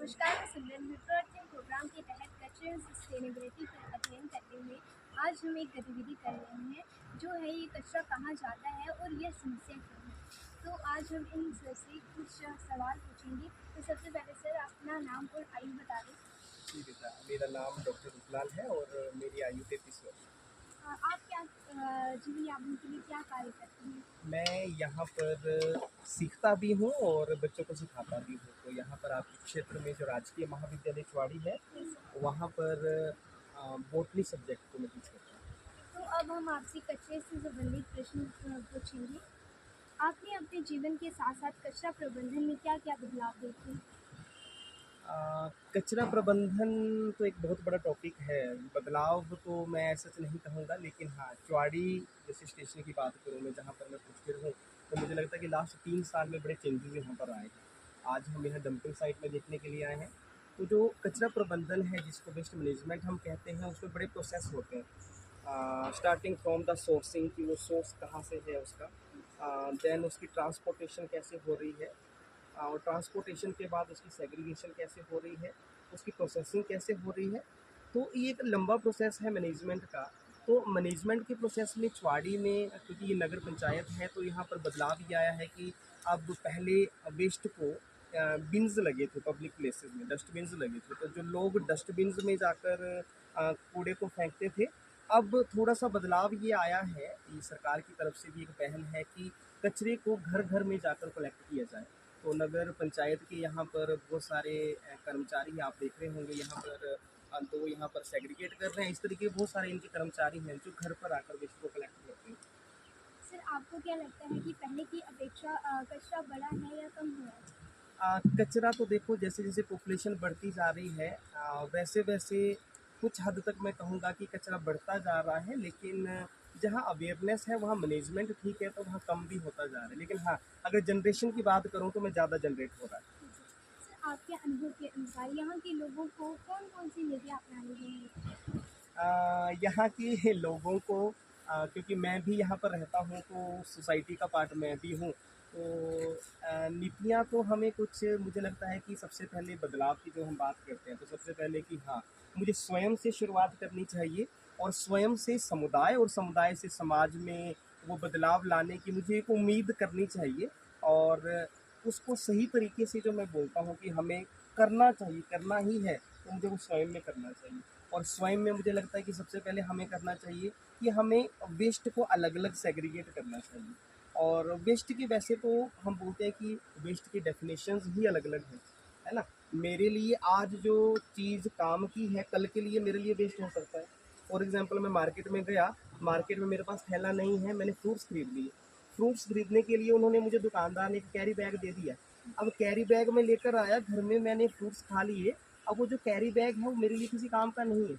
नमस्कार, मैं सिमरन विप्रो अपने प्रोग्राम के तहत कल्चरल सस्टेनेबिलिटी पर अध्ययन करते हुए आज हम एक गतिविधि कर रहे हैं जो है ये कचरा कहाँ जाता है और यह समस्या क्यों है। तो आज हम इन सर से कुछ सवाल पूछेंगे। तो सबसे पहले सर अपना नाम और आयु बता दें। जी बेटा, मेरा नाम डॉक्टर रूपलाल है और मेरी आयु 33 वर्ष है। आप क्या जीवन यापन के लिए क्या कार्य करते हैं? मैं यहाँ पर सीखता भी हूँ और बच्चों को सिखाता भी हूँ। तो यहाँ पर आपके क्षेत्र में जो राजकीय महाविद्यालय चुवाड़ी है, वहाँ पर बॉटनी सब्जेक्ट को मैं टीच करता हूँ। तो अब हम आपसे कचरे से संबंधित प्रश्न पूछेंगे। आपने अपने जीवन के साथ साथ कचरा प्रबंधन में क्या क्या बदलाव देखे? कचरा प्रबंधन तो एक बहुत बड़ा टॉपिक है। बदलाव तो मैं सच नहीं कहूँगा, लेकिन हाँ, चुवाड़ी जैसे स्टेशन की बात करूँ मैं, जहाँ पर मैं पोस्टेड हूँ, तो मुझे लगता है कि लास्ट 3 साल में बड़े चेंजेस यहाँ पर आए हैं। आज हम यहाँ डंपिंग साइट में देखने के लिए आए हैं। तो जो कचरा प्रबंधन है, जिसको वेस्ट मैनेजमेंट हम कहते हैं, उसमें बड़े प्रोसेस होते हैं। स्टार्टिंग फ्रॉम द सोर्सिंग, कि वो सोर्स कहाँ से है उसका, देन उसकी ट्रांसपोर्टेशन कैसे हो रही है, और ट्रांसपोर्टेशन के बाद उसकी सेग्रीगेशन कैसे हो रही है, उसकी प्रोसेसिंग कैसे हो रही है। तो ये एक लंबा प्रोसेस है मैनेजमेंट का। तो मैनेजमेंट के प्रोसेस में चुवाड़ी में, क्योंकि ये नगर पंचायत है, तो यहाँ पर बदलाव ये आया है कि अब पहले वेस्ट को बिन्स लगे थे, पब्लिक प्लेसेस में डस्टबिन्स लगे थे, तो जो लोग डस्टबिन्स में जाकर कूड़े को फेंकते थे। अब थोड़ा सा बदलाव ये आया है, ये सरकार की तरफ से भी एक पहल है कि कचरे को घर घर में जाकर कलेक्ट किया जाए। तो नगर पंचायत के यहाँ पर बहुत सारे कर्मचारी आप देख रहे होंगे, यहाँ पर तो यहाँ पर सेग्रीगेट कर रहे हैं। इस तरीके बहुत सारे इनके कर्मचारी हैं जो घर पर आकर वेस्ट को कलेक्ट करते हैं। सर आपको क्या लगता है कि पहले की अपेक्षा कचरा बड़ा है या कम हुआ है? कचरा तो देखो, जैसे जैसे पॉपुलेशन बढ़ती जा रही है, वैसे वैसे कुछ हद तक मैं कहूँगा कि कचरा बढ़ता जा रहा है, लेकिन जहाँ अवेयरनेस है वहाँ मैनेजमेंट ठीक है, तो वहाँ कम भी होता जा रहा है। लेकिन हाँ, अगर जनरेशन की बात करूँ तो मैं ज़्यादा जनरेट हो रहा है। सर आपके अनुभव के अनुसार यहाँ के लोगों को कौन कौन सी नीतियाँ अपनानी चाहिए? यहाँ के लोगों को, क्योंकि मैं भी यहाँ पर रहता हूँ, तो सोसाइटी का पार्ट मैं भी हूँ। तो नीतियाँ तो हमें कुछ, मुझे लगता है कि सबसे पहले बदलाव की जो हम बात करते हैं, तो सबसे पहले कि हाँ, मुझे स्वयं से शुरुआत करनी चाहिए, और स्वयं से समुदाय, और समुदाय से समाज में वो बदलाव लाने की मुझे एक उम्मीद करनी चाहिए। और उसको सही तरीके से, जो मैं बोलता हूँ कि हमें करना चाहिए, करना ही है, तो मुझे वो स्वयं में करना चाहिए। और स्वयं में मुझे लगता है कि सबसे पहले हमें करना चाहिए कि हमें वेस्ट को अलग अलग सेग्रीगेट करना चाहिए। और वेस्ट की, वैसे तो हम बोलते हैं कि वेस्ट की डेफिनेशंस ही अलग अलग है ना। मेरे लिए आज जो चीज़ काम की है, कल के लिए मेरे लिए वेस्ट हो सकता है। फॉर एग्जांपल, मैं मार्केट में गया, मार्केट में मेरे पास थैला नहीं है, मैंने फ्रूट्स खरीद लिए। फ्रूट्स खरीदने के लिए उन्होंने मुझे, दुकानदार ने, एक कैरी बैग दे दिया। अब कैरी बैग में लेकर आया घर में, मैंने फ्रूट्स खा लिए। अब वो जो कैरी बैग है वो मेरे लिए किसी काम का नहीं है।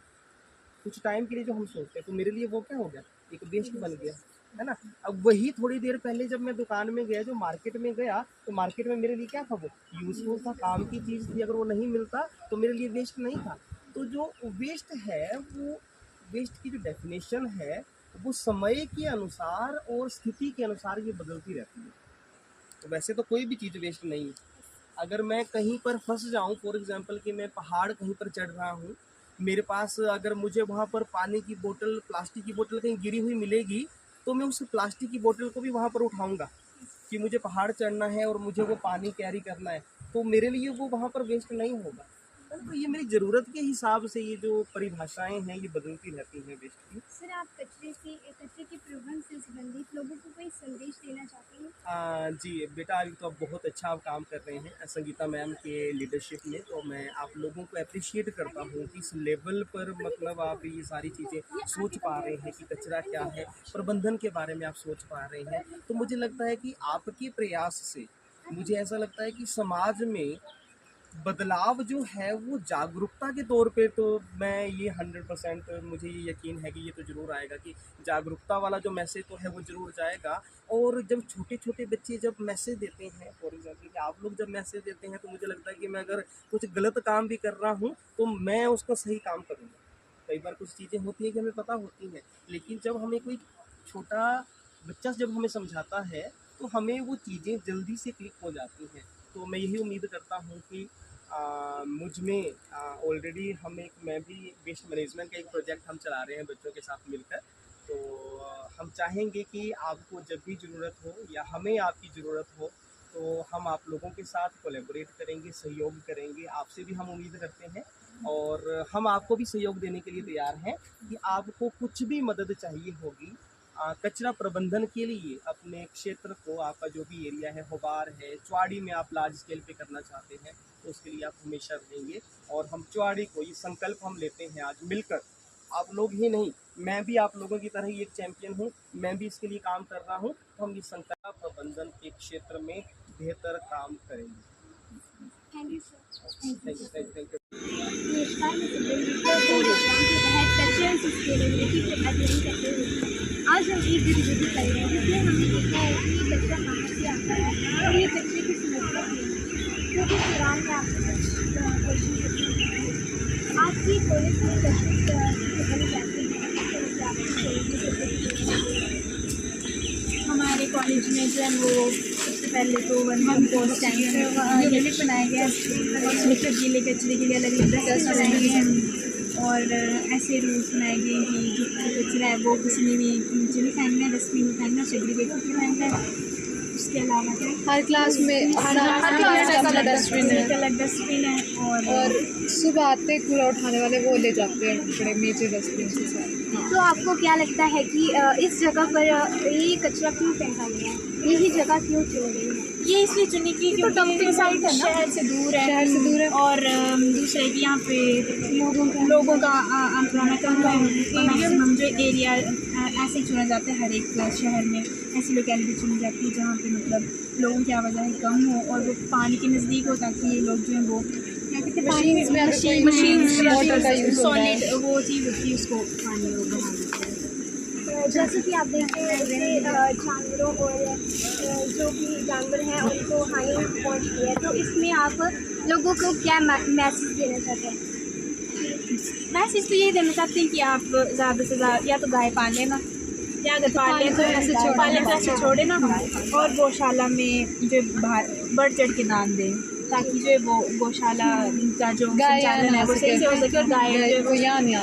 कुछ टाइम के लिए जो हम सोचते हैं, तो मेरे लिए वो क्या हो गया, एक वेस्ट बन गया, है ना। अब वही थोड़ी देर पहले जब मैं दुकान में गया, जो मार्केट में गया, तो मार्केट में मेरे लिए क्या था, वो यूजफुल था, काम की चीज़ थी। अगर वो नहीं मिलता तो मेरे लिए वेस्ट नहीं था। तो जो वेस्ट है, वो वेस्ट की जो डेफिनेशन है, वो समय के अनुसार और स्थिति के अनुसार ये बदलती रहती है। तो वैसे तो कोई भी चीज़ वेस्ट नहीं है। अगर मैं कहीं पर फंस जाऊं, फॉर एग्जांपल कि मैं पहाड़ कहीं पर चढ़ रहा हूं, मेरे पास अगर मुझे वहां पर पानी की बोतल, प्लास्टिक की बोतल कहीं गिरी हुई मिलेगी, तो मैं उस प्लास्टिक की बोतल को भी वहां पर उठाऊंगा कि मुझे पहाड़ चढ़ना है और मुझे वो पानी कैरी करना है। तो मेरे लिए वो वहां पर वेस्ट नहीं होगा। तो ये मेरी ज़रूरत के हिसाब से ये जो परिभाषाएं हैं, ये बदलती रहती हैं वेस्ट की। सर आप कचरे के प्रबंधन से संबंधित लोगों को कोई संदेश देना चाहते हैं? जी बेटा, अभी तो आप बहुत अच्छा आप काम कर रहे हैं संगीता मैम के लीडरशिप में। तो मैं आप लोगों को अप्रिशिएट करता हूँ कि इस लेवल पर, मतलब आप ये सारी चीज़ें सोच पा रहे हैं कि कचरा क्या है, प्रबंधन के बारे में आप सोच पा रहे हैं। तो मुझे लगता है कि आपके प्रयास से, मुझे ऐसा लगता है कि समाज में बदलाव जो है वो जागरूकता के तौर पे, तो मैं ये 100% मुझे ये यकीन है कि ये तो ज़रूर आएगा, कि जागरूकता वाला जो मैसेज तो है वो ज़रूर जाएगा। और जब छोटे छोटे बच्चे जब मैसेज देते हैं, फॉर एग्जाम्पल कि आप लोग जब मैसेज देते हैं, तो मुझे लगता है कि मैं अगर कुछ गलत काम भी कर रहा हूँ, तो मैं उसका सही काम करूँगा। कई बार कुछ चीज़ें होती हैं कि हमें पता होती हैं, लेकिन जब हमें कोई छोटा बच्चा जब हमें समझाता है, तो हमें वो चीज़ें जल्दी से क्लिक हो जाती हैं। तो मैं यही उम्मीद करता हूँ कि मुझ में ऑलरेडी मैं भी वेस्ट मैनेजमेंट का एक प्रोजेक्ट हम चला रहे हैं बच्चों के साथ मिलकर। तो हम चाहेंगे कि आपको जब भी ज़रूरत हो या हमें आपकी ज़रूरत हो तो हम आप लोगों के साथ कोलैबोरेट करेंगे, सहयोग करेंगे। आपसे भी हम उम्मीद करते हैं और हम आपको भी सहयोग देने के लिए तैयार हैं कि आपको कुछ भी मदद चाहिए होगी कचरा प्रबंधन के लिए अपने क्षेत्र को, आपका जो भी एरिया है, होबार है, चुवाड़ी में आप लार्ज स्केल पे करना चाहते हैं तो उसके लिए आप हमेशा रहेंगे। और हम चुवाड़ी को ये संकल्प हम लेते हैं आज मिलकर, आप लोग ही नहीं, मैं भी आप लोगों की तरह ही एक चैंपियन हूँ, मैं भी इसके लिए काम कर रहा हूँ। तो हम इस संकल्प प्रबंधन के क्षेत्र में बेहतर काम करेंगे। Thank you sir. Thank you, thank you. नमस्कार, मैं सिद्धि प्रोग्राम के तहत कल्चरल सस्टेनेबिलिटी पर अध्ययन करते हुए आज हम एक गतिविधि कर रहे हैं जिसमें हमने देखा है कि ये कचरा कहाँ से आता है और ये कचरे की समस्या क्या है। क्योंकि इस दौरान में आपसे कुछ क्वेश्चन करती हूँ। आपकी कॉलेज में कचरे हल कैसे हमारे कॉलेज में जो है वो सबसे पहले तो वन कंपोस्ट टैंक यूनिट बनाया गया है। उसमें फिर गीले कचरे के लिए अलग अलग डस्ट बनाए गए हैं और ऐसे रूल्स बनाए गए कि जो कचरा है वो किसी में भी नीचे नहीं फेंकना है, डस्टबिन में फेंकना, सेग्रीगेट करके फेंकना है। उसके अलावा हर क्लास में हर क्लास का अलग डस्टबिन है, अलग डस्टबिन है और सुबह आते कूड़ा उठाने वाले वो ले जाते हैं बड़े मेजर डस्टबिन के साथ। तो आपको क्या लगता है कि इस जगह पर ये कचरा क्यों फेंका गया है, यही जगह क्यों चुनी गई है? ये इसलिए चुनी की क्योंकि डंपिंग साइट है, शहर से दूर है और दूसरे कि यहाँ पे लोगों का आना कम है। मैक्सिमम जो एरिया ऐसे ही चुना जाता है, हर एक शहर में ऐसी लोकेलिटी चुनी जाती है जहाँ पे मतलब लोगों की आवाजाही कम हो और वो पानी के नज़दीक हो, ताकि ये लोग जो है वो मशीन्स में वाटर का यूज़ होता है, सॉलिड वो चीज़ होती है उसको पानी में बहा देते हैं। जैसे कि आप देखते हैं इससे जानवरों और जो भी जानवर हैं उनको हानि पहुंचती है, तो इसमें आप लोगों को क्या मैसेज देना चाहते हैं? मैसेज तो यही देना चाहते हैं कि आप ज़्यादा से ज़्यादा या तो गाय पाल लेना, या अगर पाल लें तो ऐसे छोड़े ना, और गौशाला में जो बढ़ चढ़ के दान दें ताकि जो वो गौशाला का जो संचालन है वो सही से हो सके और गाय जो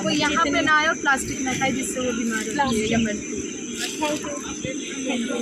वो यहाँ पे ना आए और प्लास्टिक ना खाए जिससे वो बीमार होती है या मरती है। Thank you.